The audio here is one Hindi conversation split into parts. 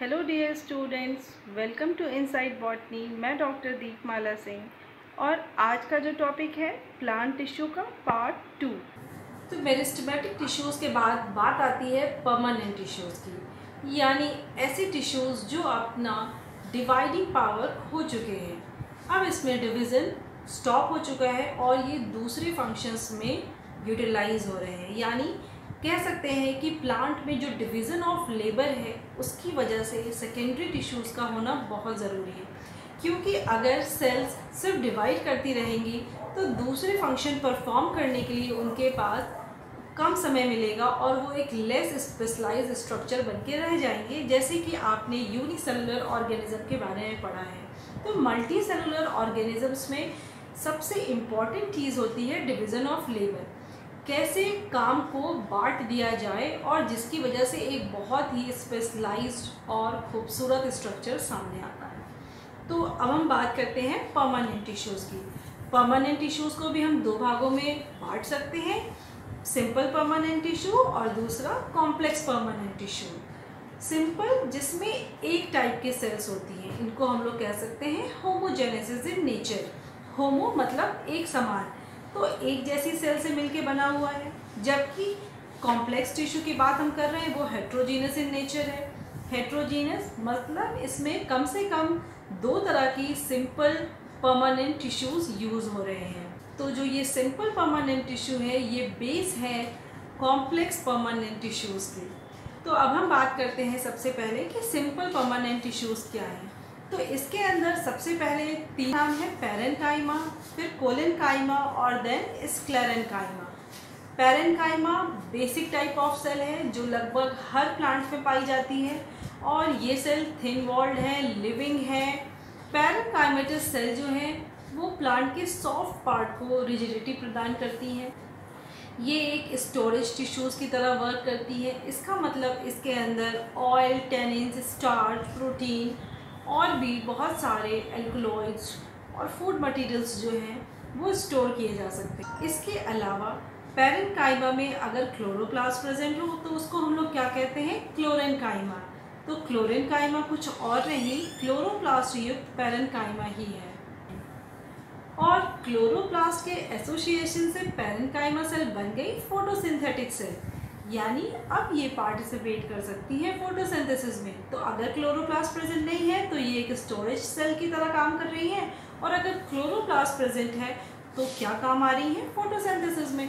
Hello dear students, welcome to inside botany. मैं डॉक्टर दीपमाला सिंह और आज का जो टॉपिक है प्लांट टिश्यू का पार्ट 2। तो मेरिस्टेमेटिक टिश्यूज़ के बाद बात आती है परमानेंट टिश्यूज़ की, यानी ऐसे टिश्यूज़ जो अपना डिवाइडिंग पावर खो चुके हैं। अब इसमें डिवीज़न स्टॉप हो चुका है और ये दूसरे फंक्शंस में यूटिलाइज हो रहे हैं। यानी कह सकते हैं कि प्लांट में जो डिवीज़न ऑफ लेबर है उसकी वजह से सेकेंडरी टिश्यूज़ का होना बहुत ज़रूरी है, क्योंकि अगर सेल्स सिर्फ डिवाइड करती रहेंगी तो दूसरे फंक्शन परफॉर्म करने के लिए उनके पास कम समय मिलेगा और वो एक लेस स्पेशलाइज्ड स्ट्रक्चर बन के रह जाएंगे, जैसे कि आपने यूनिसेलुलर ऑर्गेनिज्म के बारे में पढ़ा है। तो मल्टी सेलुलर ऑर्गेनिजम्स में सबसे इम्पॉर्टेंट चीज़ होती है डिवीज़न ऑफ लेबर, कैसे काम को बांट दिया जाए और जिसकी वजह से एक बहुत ही स्पेशलाइज्ड और खूबसूरत स्ट्रक्चर सामने आता है। तो अब हम बात करते हैं परमानेंट टिश्यूज़ की। परमानेंट टिश्यूज़ को भी हम दो भागों में बांट सकते हैं, सिंपल परमानेंट टिश्यू और दूसरा कॉम्प्लेक्स परमानेंट टिश्यू। सिंपल जिसमें एक टाइप के सेल्स होती हैं, इनको हम लोग कह सकते हैं होमोजेनेसिस इन नेचर। होमो मतलब एक समान, तो एक जैसी सेल से मिलके बना हुआ है। जबकि कॉम्प्लेक्स टिश्यू की बात हम कर रहे हैं वो हेट्रोजीनस इन नेचर है। हेट्रोजीनस मतलब इसमें कम से कम दो तरह की सिंपल परमानेंट टिश्यूज़ यूज़ हो रहे हैं। तो जो ये सिंपल परमानेंट टिश्यू है ये बेस है कॉम्प्लेक्स परमानेंट टिश्यूज़ की। तो अब हम बात करते हैं सबसे पहले कि सिंपल परमानेंट टिश्यूज़ क्या हैं। तो इसके अंदर सबसे पहले तीन नाम है, पैरेन्काइमा, फिर कोलेन्काइमा और then sclerenchyma. Parenchyma basic type of cell है जो लगभग हर प्लांट में पाई जाती है और ये सेल थिन वॉल्ड है, लिविंग है। पैरेन्काइमेटस सेल जो है वो प्लांट के सॉफ्ट पार्ट को रिजिडिटी प्रदान करती हैं। ये एक स्टोरेज टिश्यूज़ की तरह वर्क करती है। इसका मतलब इसके अंदर ऑयल, टेनिन्स, स्टार्च, प्रोटीन और भी बहुत सारे एल्कलॉइड्स और फूड मटेरियल्स जो हैं वो स्टोर किए जा सकते हैं। इसके अलावा पैरेन्काइमा में अगर क्लोरोप्लास्ट प्रेजेंट हो तो उसको हम लोग क्या कहते हैं, क्लोरेन्काइमा। तो क्लोरेन्काइमा कुछ और नहीं, क्लोरोप्लास्ट युक्त पैरेन्काइमा ही है। और क्लोरोप्लास्ट के एसोसिएशन से पैरेन्काइमा सेल बन गई फोटोसिंथेटिक सेल, यानी अब ये पार्टिसिपेट कर सकती है फोटोसिंथेसिस में। तो अगर क्लोरोप्लास्ट प्रेजेंट नहीं है तो ये एक स्टोरेज सेल की तरह काम कर रही है, और अगर क्लोरोप्लास्ट प्रेजेंट है तो क्या काम आ रही है, फोटोसिंथेसिस में।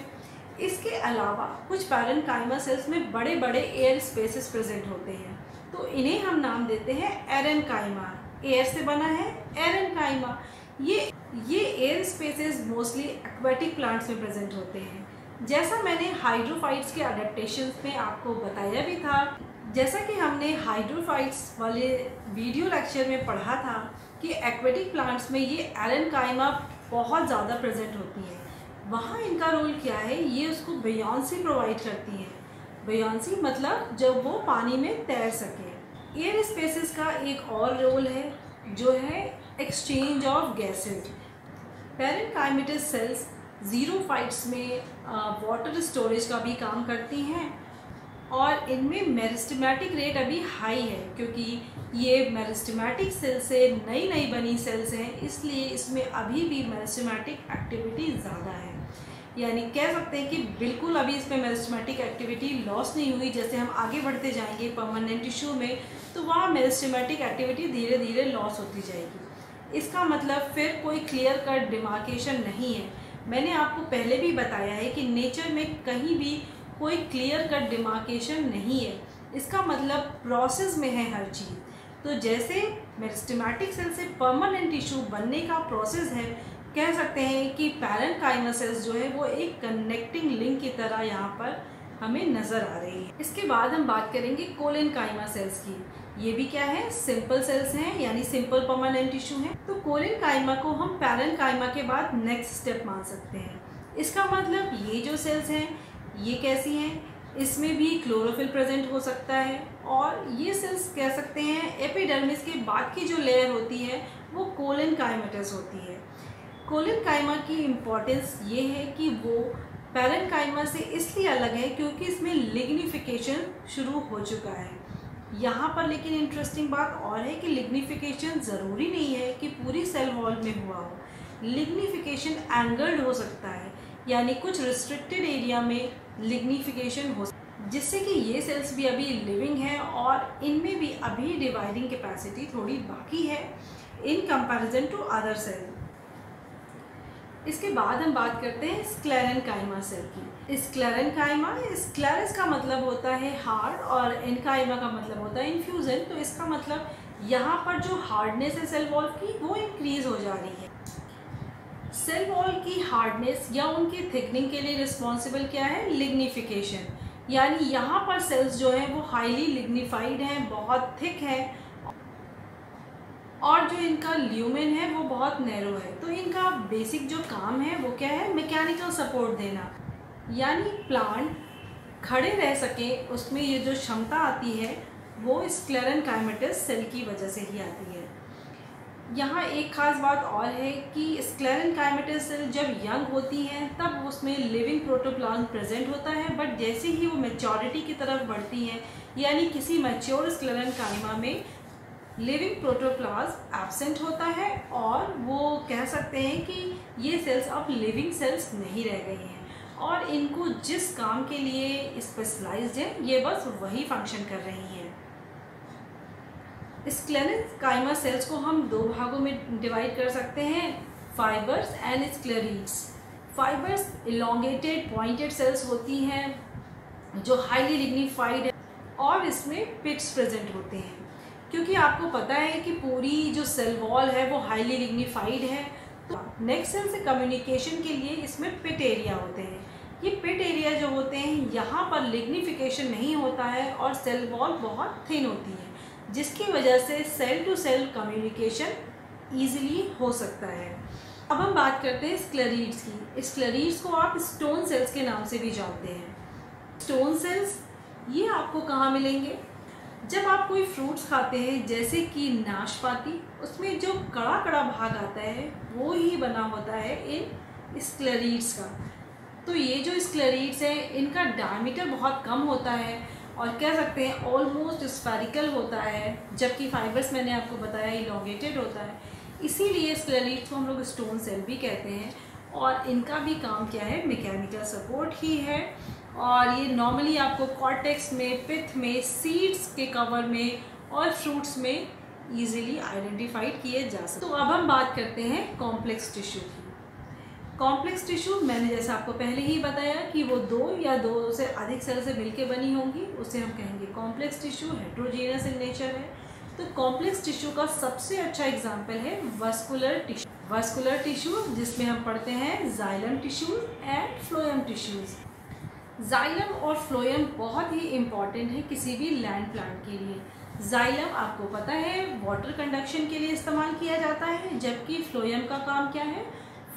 इसके अलावा कुछ पैरेन्काइमा सेल्स में बड़े बड़े एयर स्पेसेस प्रेजेंट होते हैं, तो इन्हें हम नाम देते हैं एरेन्काइमा। एयर से बना है एरेन्काइमा। ये air spaces mostly aquatic plants में प्रेजेंट होते हैं। जैसा मैंने हाइड्रोफाइट्स के अडेप्टेशंस में आपको बताया भी था, जैसा कि हमने हाइड्रोफाइट्स वाले वीडियो लेक्चर में पढ़ा था कि एक्वेटिक प्लांट्स में ये एरेन्काइमा बहुत ज़्यादा प्रेजेंट होती है। वहाँ इनका रोल क्या है, ये उसको बेयोंसी प्रोवाइड करती है। बेयोंसी मतलब जब वो पानी में तैर सके। एयर स्पेसेस का एक और रोल है जो है exchange of gases. Parenchymatous cells xerophytes में वाटर स्टोरेज का भी काम करती हैं और इनमें मेरिस्टेमेटिक रेट अभी हाई है, क्योंकि ये मेरिस्टेमेटिक सेल से नई बनी सेल्स हैं, इसलिए इसमें अभी भी मेरिस्टेमेटिक एक्टिविटी ज़्यादा है। यानी कह सकते हैं कि बिल्कुल अभी इसमें मेरिस्टेमेटिक एक्टिविटी लॉस नहीं हुई। जैसे हम आगे बढ़ते जाएंगे परमानेंट टिश्यू में तो वहाँ मेरिस्टेमेटिक एक्टिविटी धीरे धीरे लॉस होती जाएगी। इसका मतलब फिर कोई क्लियर कट डिमार्केशन नहीं है। मैंने आपको पहले भी बताया है कि नेचर में कहीं भी कोई क्लियर कट डिमार्केशन नहीं है। इसका मतलब प्रोसेस में है हर चीज़। तो जैसे मेरिस्टेमेटिक सेल से परमानेंट टिश्यू बनने का प्रोसेस है, कह सकते हैं कि पैरेन्काइमा सेल्स जो है वो एक कनेक्टिंग लिंक की तरह यहाँ पर हमें नज़र आ रही है। इसके बाद हम बात करेंगे कोलेन्काइमा सेल्स की। ये भी क्या है, सिंपल सेल्स हैं, यानी सिंपल परमानेंट टिश्यू हैं। तो कोलेन्काइमा को हम पैरेन्काइमा के बाद नेक्स्ट स्टेप मान सकते हैं। इसका मतलब ये जो सेल्स हैं ये कैसी हैं, इसमें भी क्लोरोफिल प्रेजेंट हो सकता है, और ये सेल्स कह सकते हैं एपिडर्मिस के बाद की जो लेयर होती है वो कोलेन्काइमेटस होती है। कोलेन्काइमा की इम्पोर्टेंस ये है कि वो पैरेन्काइमा से इसलिए अलग है क्योंकि इसमें लिग्निफिकेशन शुरू हो चुका है। यहाँ पर लेकिन इंटरेस्टिंग बात और है कि लिग्निफिकेशन ज़रूरी नहीं है कि पूरी सेल वॉल में हुआ हो। लिग्निफिकेशन एंगल्ड हो सकता है, यानी कुछ रिस्ट्रिक्टेड एरिया में लिग्निफिकेशन हो, जिससे कि ये सेल्स भी अभी लिविंग हैं और इनमें भी अभी डिवाइडिंग कैपेसिटी थोड़ी बाकी है in comparison to other cell. इसके बाद हम बात करते हैं स्क्लेरेनकाइमा सेल की। स्क्लेरेनकाइमा, स्क्लेरस का मतलब होता है हार्ड और एनकाइमा का मतलब होता है इन्फ्यूजन। तो इसका मतलब यहाँ पर जो हार्डनेस है सेल वॉल की वो इंक्रीज हो जा रही है। सेल वॉल की हार्डनेस या उनकी थिकनिंग के लिए रिस्पॉन्सिबल क्या है? लिग्निफिकेशन, यानी यहाँ पर सेल्स जो हैं वो हाईली लिग्निफाइड हैं, बहुत थिक हैं और जो इनका ल्यूमेन है वो बहुत नैरो है। तो इनका बेसिक जो काम है वो क्या है? मैकेनिकल सपोर्ट देना, यानी प्लांट खड़े रह सके उसमें ये जो क्षमता आती है वो स्क्लेरेनकाइमेटस सेल की वजह से ही आती है। यहाँ एक ख़ास बात और है कि स्क्लेरेनकाइमेटस सेल जब यंग होती हैं तब उसमें लिविंग प्रोटोप्लाज्म प्रेजेंट होता है, बट जैसे ही वो मैच्योरिटी की तरफ बढ़ती हैं, यानी किसी मैच्योर स्क्लेरेनकाइमा में लिविंग प्रोटोप्लाज्म एब्सेंट होता है और वो कह सकते हैं कि ये सेल्स अब लिविंग सेल्स नहीं रह गई हैं और इनको जिस काम के लिए स्पेशलाइज्ड है ये बस वही फंक्शन कर रही हैं। स्क्लेरेनकाइमा सेल्स को हम दो भागों में डिवाइड कर सकते हैं, fibres and sclereids. Fibres elongated pointed cells होती हैं जो हाईली लिग्निफाइड है और इसमें पिट्स प्रेजेंट होते हैं। क्योंकि आपको पता है कि पूरी जो सेल वॉल है वो हाईली लिग्निफाइड है, तो नेक्स्ट सेल से कम्युनिकेशन के लिए इसमें पिट एरिया होते हैं। ये पिट एरिया जो होते हैं यहाँ पर लिग्निफिकेशन नहीं होता है और सेल वॉल बहुत थिन होती है, जिसकी वजह से cell to cell communication easily हो सकता है। अब हम बात करते हैं स्क्लेरीड्स की। स्क्लेरीड्स को आप स्टोन सेल्स के नाम से भी जानते हैं। स्टोन सेल्स ये आपको कहाँ मिलेंगे? जब आप कोई फ्रूट्स खाते हैं जैसे कि नाशपाती, उसमें जो कड़ा कड़ा भाग आता है वो ही बना होता है इन स्क्लेरीड्स का। तो ये जो स्क्लेरीड्स हैं इनका डायमीटर बहुत कम होता है और कह सकते हैं ऑलमोस्ट स्फेरिकल होता है, जबकि फाइबर्स मैंने आपको बताया इलोंगेटेड होता है। इसीलिए स्क्लेरीड्स को हम लोग स्टोन सेल भी कहते हैं और इनका भी काम क्या है? मैकेनिकल सपोर्ट ही है। और ये नॉर्मली आपको कॉर्टेक्स में, पिथ में, सीड्स के कवर में और फ्रूट्स में इजीली आइडेंटिफाइड किए जा सकते। तो अब हम बात करते हैं कॉम्प्लेक्स टिश्यू की। कॉम्प्लेक्स टिश्यू मैंने जैसा आपको पहले ही बताया कि वो दो या दो से अधिक सेल से मिलकर बनी होंगी, उसे हम कहेंगे complex tissue. Heterogeneous in nature है। तो कॉम्प्लेक्स टिश्यू का सबसे अच्छा एग्जाम्पल है वस्कुलर टिश्यू। वस्कुलर टिश्यू जिसमें हम पढ़ते हैं xylem tissue and phloem tissues. Xylem और फ्लोएम बहुत ही इम्पॉर्टेंट है किसी भी लैंड प्लांट के लिए। जाइलम आपको पता है वाटर कंडक्शन के लिए इस्तेमाल किया जाता है, जबकि फ्लोएम का काम क्या है?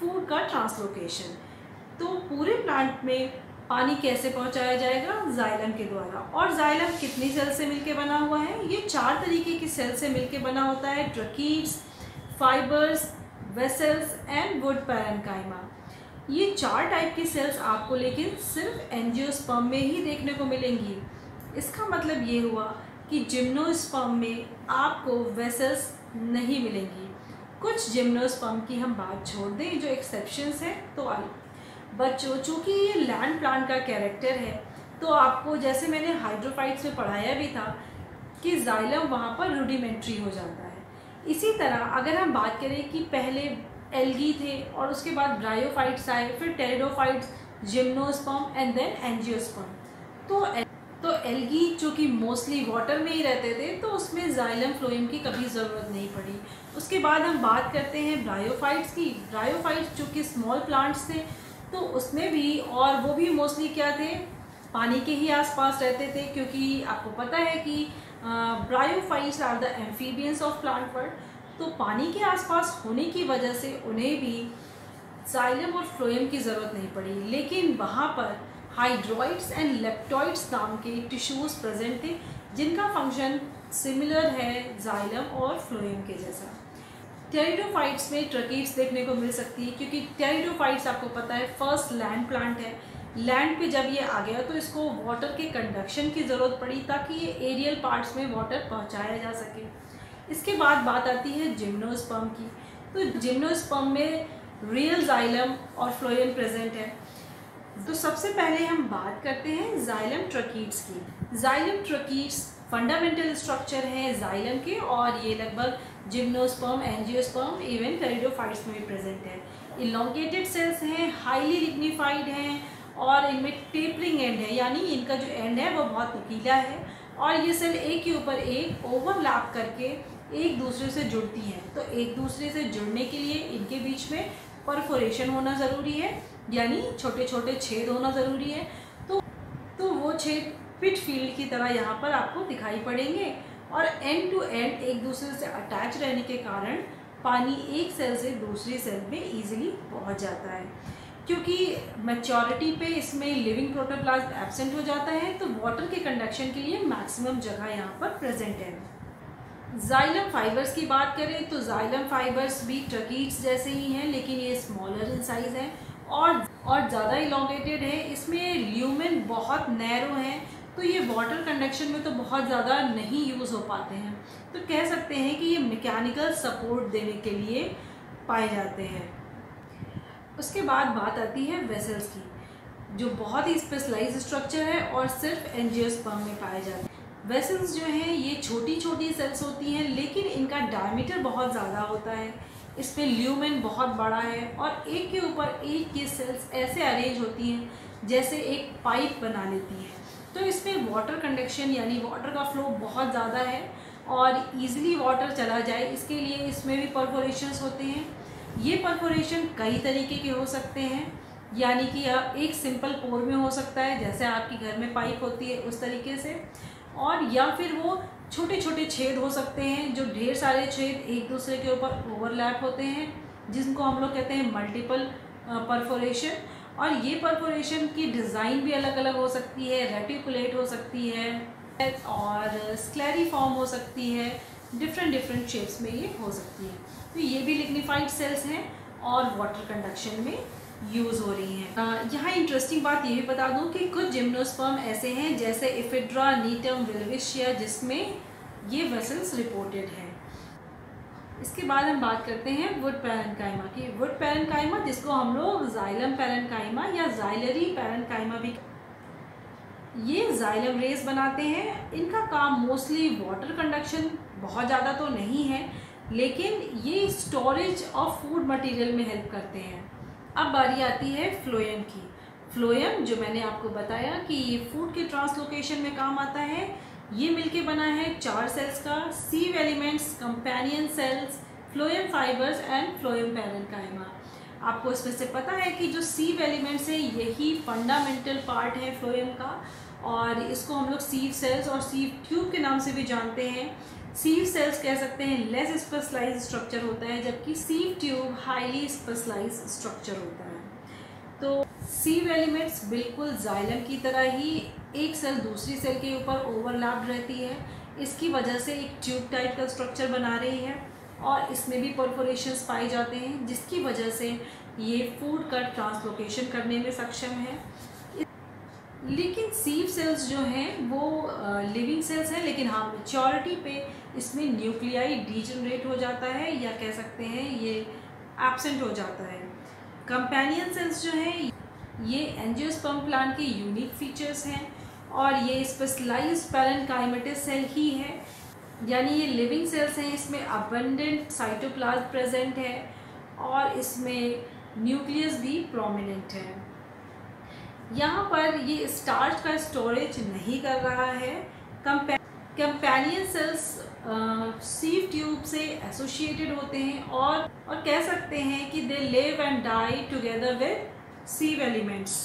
फूड का ट्रांसलोकेशन। तो पूरे प्लांट में पानी कैसे पहुंचाया जाएगा? जाइलम के द्वारा। और जाइलम कितनी सेल से मिलके बना हुआ है? ये 4 तरीके की सेल से मिलके बना होता है, tracheids, fibres, vessels and wood parenchyma. ये 4 टाइप की सेल्स आपको लेकिन सिर्फ एंजियोस्पर्म में ही देखने को मिलेंगी। इसका मतलब ये हुआ कि जिम्नोस्पर्म में आपको वेसल्स नहीं मिलेंगी। कुछ जिम्नोस्पर्म की हम बात छोड़ दें जो एक्सेप्शंस हैं, तो बच्चों चूँकि ये लैंड प्लांट का कैरेक्टर है तो आपको जैसे मैंने हाइड्रोफाइट्स में पढ़ाया भी था कि जाइलम वहाँ पर रूडिमेंट्री हो जाता है। इसी तरह अगर हम बात करें कि पहले एल्गी थे और उसके बाद ब्रायोफाइट्स आए, फिर pteridophytes, gymnosperm and then angiosperm. तो एल्गी चूँकि मोस्टली वाटर में ही रहते थे तो उसमें जाइलम फ्लोएम की कभी ज़रूरत नहीं पड़ी। उसके बाद हम बात करते हैं ब्रायोफाइट्स की। ब्रायोफाइट्स चूँकि स्मॉल प्लांट्स थे तो उसमें भी, और वो भी मोस्टली क्या थे? पानी के ही आसपास रहते थे, क्योंकि आपको पता है कि bryophytes are the amphibians of plant world. तो पानी के आसपास होने की वजह से उन्हें भी जाइलम और फ्लोएम की ज़रूरत नहीं पड़ी, लेकिन वहाँ पर हाइड्रॉइड्स एंड लेप्टॉइड्स नाम के टिश्यूज़ प्रेजेंट थे जिनका फंक्शन सिमिलर है जाइलम और फ्लोएम के जैसा। टेरिडोफाइट्स में ट्रकीट्स देखने को मिल सकती है, क्योंकि टेरिडोफाइट्स आपको पता है फर्स्ट लैंड प्लांट है। लैंड पे जब ये आ गया तो इसको वाटर के कंडक्शन की ज़रूरत पड़ी ताकि ये एरियल पार्ट्स में वाटर पहुंचाया जा सके। इसके बाद बात आती है जिम्नोस्पर्म की। तो जिम्नोस्पर्म में रियल जाइलम और फ्लोएम प्रेजेंट है। तो सबसे पहले हम बात करते हैं जाइलम ट्रकीट्स की। जाइलम ट्रकीट्स फंडामेंटल स्ट्रक्चर है जाइलम के, और ये लगभग जिम्नोस्पर्म, एंजियोस्पर्म, इवन टेरिडोफाइट्स में भी प्रेजेंट है। इलॉन्गेटेड सेल्स हैं, हाईली लिग्निफाइड हैं, और इनमें टेपरिंग एंड है, यानी इनका जो एंड है वो बहुत नुकीला है, और ये सेल एक के ऊपर एक ओवरलैप करके एक दूसरे से जुड़ती हैं। तो एक दूसरे से जुड़ने के लिए इनके बीच में परफोरेशन होना ज़रूरी है, यानी छोटे छोटे छेद होना ज़रूरी है। तो वो छेद पिट फील्ड की तरह यहाँ पर आपको दिखाई पड़ेंगे, और एंड टू एंड एक दूसरे से अटैच रहने के कारण पानी एक सेल से दूसरी सेल में ईजिली पहुँच जाता है। क्योंकि मैच्योरिटी पे इसमें लिविंग प्रोटोप्लाज्म एब्सेंट हो जाता है, तो वाटर के कंडक्शन के लिए मैक्सिमम जगह यहाँ पर प्रेजेंट है। जाइलम फाइबर्स की बात करें तो जाइलम फाइबर्स भी ट्रकीट्स जैसे ही हैं, लेकिन ये स्मॉलर इन साइज़ है और ज़्यादा इलॉन्गेटेड है। इसमें ल्यूमेन बहुत नैरो हैं, तो ये वाटर कंडक्शन में तो बहुत ज़्यादा नहीं यूज़ हो पाते हैं। तो कह सकते हैं कि ये मैकेनिकल सपोर्ट देने के लिए पाए जाते हैं। उसके बाद बात आती है वेसल्स की, जो बहुत ही स्पेशलाइज्ड स्ट्रक्चर है और सिर्फ एंजियोस्पर्म में पाए जाते हैं। वेसल्स जो हैं ये छोटी छोटी सेल्स होती हैं, लेकिन इनका डायमीटर बहुत ज़्यादा होता है। इसमें ल्यूमेन बहुत बड़ा है, और एक के ऊपर एक की सेल्स ऐसे अरेंज होती हैं जैसे एक पाइप बना लेती हैं। तो इसमें वाटर कंडक्शन यानी वाटर का फ्लो बहुत ज़्यादा है, और ईजिली वाटर चला जाए इसके लिए इसमें भी परफोरेशंस होते हैं। ये परफोरेशन कई तरीके के हो सकते हैं, यानी कि एक सिंपल पोर में हो सकता है, जैसे आपके घर में पाइप होती है उस तरीके से, और या फिर वो छोटे छोटे छेद हो सकते हैं, जो ढेर सारे छेद एक दूसरे के ऊपर ओवरलैप होते हैं, जिनको हम लोग कहते हैं मल्टीपल परफोरेशन। और ये परफोरेशन की डिज़ाइन भी अलग अलग हो सकती है, रेटिकुलेट हो सकती है और स्क्लेरिफॉर्म हो सकती है, डिफरेंट शेप्स में ये हो सकती है। तो ये भी लिग्निफाइड सेल्स हैं और वाटर कंडक्शन में यूज़ हो रही हैं। यहाँ इंटरेस्टिंग बात ये भी बता दूँ कि कुछ जिम्नोस्पर्म ऐसे हैं जैसे इफिड्रा, नीटम, विल्विशिया, जिसमें ये वेसल्स रिपोर्टेड हैं। इसके बाद हम बात करते हैं वुड पैरेन्काइमा की। वुड पैरेन्काइमा, जिसको हम लोग जाइलम पैरेन्काइमा या जाइलरी पैरेन्काइमा भी, ये जाइलम रेस बनाते हैं। इनका काम मोस्टली वाटर कंडक्शन बहुत ज़्यादा तो नहीं है, लेकिन ये स्टोरेज ऑफ फूड मटेरियल में हेल्प करते हैं। अब बारी आती है फ्लोएम की। फ्लोएम, जो मैंने आपको बताया कि ये फूड के ट्रांसलोकेशन में काम आता है, ये मिलके बना है 4 सेल्स का: sieve elements, companion cells, phloem fibres and phloem parenchyma. आपको इसमें से पता है कि जो सीव एलिमेंट्स है यही फंडामेंटल पार्ट है फ्लोएम का, और इसको हम लोग सीव सेल्स और सीव ट्यूब के नाम से भी जानते हैं। सीव सेल्स कह सकते हैं लेस स्पेशलाइज्ड स्ट्रक्चर होता है, जबकि sieve tube highly specialised structure होता है। तो सीव एलिमेंट्स बिल्कुल जाइलम की तरह ही एक सेल दूसरी सेल के ऊपर ओवरलैप्ड रहती है, इसकी वजह से एक ट्यूब टाइप का स्ट्रक्चर बना रही है, और इसमें भी परफोरेशंस पाए जाते हैं, जिसकी वजह से ये फूड का ट्रांसलोकेशन करने में सक्षम है। लेकिन सीव सेल्स जो हैं वो लिविंग सेल्स हैं, लेकिन हाँ मैच्योरिटी पे इसमें न्यूक्लियाई डीजनरेट हो जाता है, या कह सकते हैं ये एब्सेंट हो जाता है। कंपेनियन सेल्स जो हैं ये एंजियोस्पर्म प्लांट के यूनिक फीचर्स हैं, और ये स्पेशलाइज्ड पैरेन्काइमेटस सेल ही है, यानी ये लिविंग सेल्स हैं। इसमें अबंडेंट साइटोप्लाज्म प्रेजेंट है, और इसमें न्यूक्लियस भी प्रोमिनेंट है। यहाँ पर ये स्टार्च का स्टोरेज नहीं कर रहा है। कंपेनियन सेल्स सीव ट्यूब से एसोसिएटेड होते हैं, और कह सकते हैं कि they live and die together with sieve elements.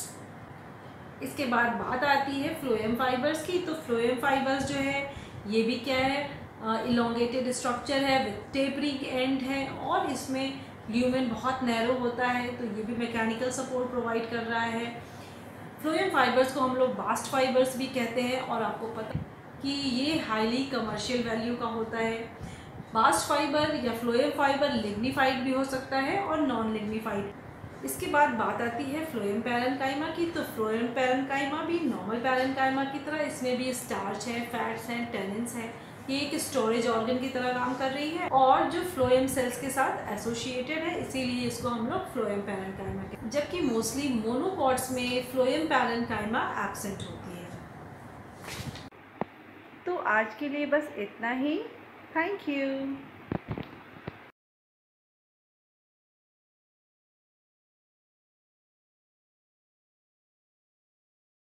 इसके बाद बात आती है फ्लोएम फाइबर्स की। तो फ्लोएम फाइबर्स जो है ये भी क्या है, इलॉन्गेटेड स्ट्रक्चर है विद टेपरिंग एंड है, और इसमें ल्यूमेन बहुत नैरो होता है, तो ये भी मैकेनिकल सपोर्ट प्रोवाइड कर रहा है। फ्लोएम फाइबर्स को हम लोग बास्ट फाइबर्स भी कहते हैं, और आपको पता है कि ये हाईली कमर्शियल वैल्यू का होता है। बास्ट फाइबर या फ्लोएम फाइबर लिग्निफाइड भी हो सकता है और नॉन लिग्निफाइड। इसके बाद बात आती है फ्लोएम पैरेन्काइमा की। तो फ्लोएम पैरेन्काइमा भी नॉर्मल पैरेन्काइमा की तरह इसमें भी स्टार्च है, फैट्स हैं, टेनिन्स हैं। ये एक स्टोरेज ऑर्गन की तरह काम कर रही है और जो फ्लोएम सेल्स के साथ एसोसिएटेड है, इसीलिए इसको हम लोग फ्लोएम पैरेन्काइमा कहते हैं। जबकि मोस्टली मोनोकॉट्स में फ्लोएम पैरेन्काइमा एब्सेंट होती है। तो आज के लिए बस इतना ही। Thank you.